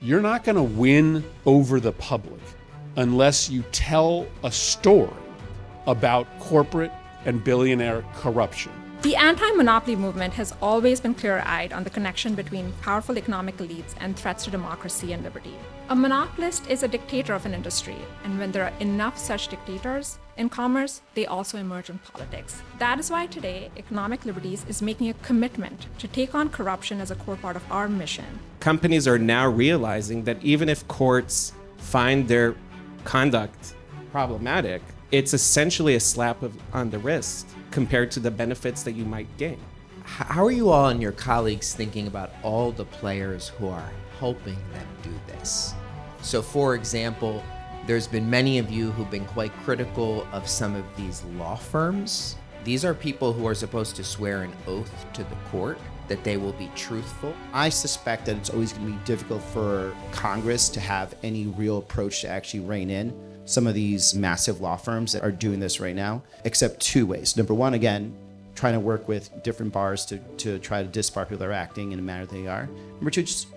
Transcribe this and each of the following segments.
You're not going to win over the public unless you tell a story about corporate and billionaire corruption. The anti-monopoly movement has always been clear-eyed on the connection between powerful economic elites and threats to democracy and liberty. A monopolist is a dictator of an industry, and when there are enough such dictators in commerce, they also emerge in politics. That is why today, Economic Liberties is making a commitment to take on corruption as a core part of our mission. Companies are now realizing that even if courts find their conduct problematic, it's essentially a slap on the wrist compared to the benefits that you might gain. How are you all and your colleagues thinking about all the players who are helping them do this? So for example, there's been many of you who've been quite critical of some of these law firms. These are people who are supposed to swear an oath to the court that they will be truthful. I suspect that it's always going to be difficult for Congress to have any real approach to actually rein in some of these massive law firms that are doing this right now, except two ways. Number one, again, trying to work with different bars to try to disbar people that are acting in a manner they are. Number two, just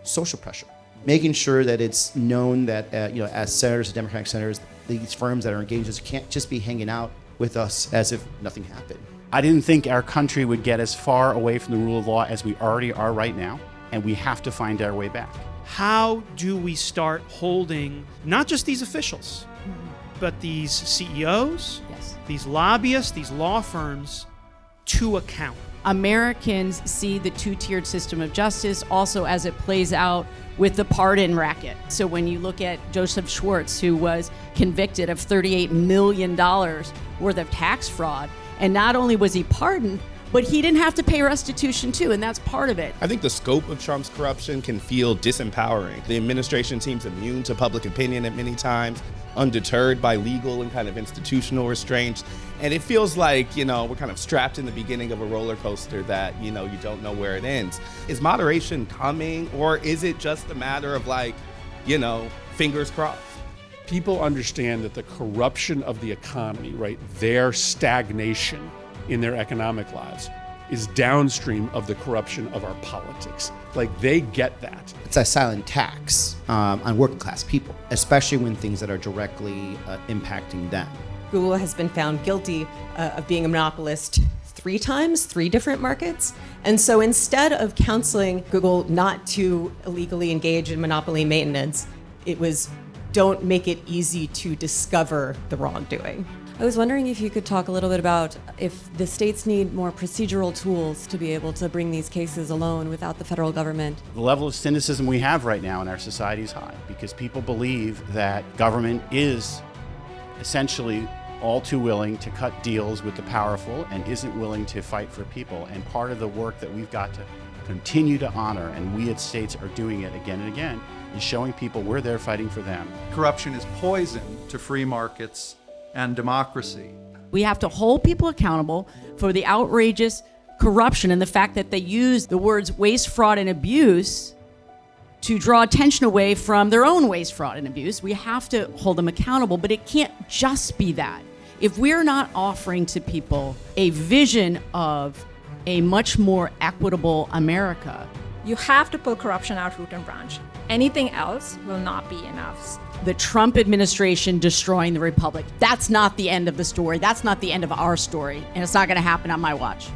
social pressure. Making sure that it's known that, as senators, Democratic senators, these firms that are engaged in this can't just be hanging out with us as if nothing happened. I didn't think our country would get as far away from the rule of law as we already are right now, and we have to find our way back. How do we start holding not just these officials, but these CEOs, these lobbyists, these law firms to account? Americans see the two-tiered system of justice also as it plays out with the pardon racket. So when you look at Joseph Schwartz, who was convicted of $38 million worth of tax fraud, and not only was he pardoned, but he didn't have to pay restitution too, and that's part of it. I think the scope of Trump's corruption can feel disempowering. The administration seems immune to public opinion at many times, undeterred by legal and kind of institutional restraints. And it feels like, we're kind of strapped in the beginning of a roller coaster that, you don't know where it ends. Is moderation coming, or is it just a matter of fingers crossed? People understand that the corruption of the economy, right, their stagnation in their economic lives is downstream of the corruption of our politics. They get that. It's a silent tax on working class people, especially when things that are directly impacting them. Google has been found guilty of being a monopolist 3 times, 3 different markets. And so instead of counseling Google not to illegally engage in monopoly maintenance, it was don't make it easy to discover the wrongdoing. I was wondering if you could talk a little bit about if the states need more procedural tools to be able to bring these cases alone without the federal government. The level of cynicism we have right now in our society is high because people believe that government is essentially all too willing to cut deals with the powerful and isn't willing to fight for people. And part of the work that we've got to continue to honor, and we as states are doing it again and again, is showing people we're there fighting for them. Corruption is poison to free markets and democracy. We have to hold people accountable for the outrageous corruption and the fact that they use the words waste, fraud, and abuse to draw attention away from their own waste, fraud, and abuse. We have to hold them accountable, but it can't just be that. If we're not offering to people a vision of a much more equitable America, You have to pull corruption out root and branch. Anything else will not be enough. the Trump administration destroying the republic. That's not the end of the story. That's not the end of our story. And it's not going to happen on my watch.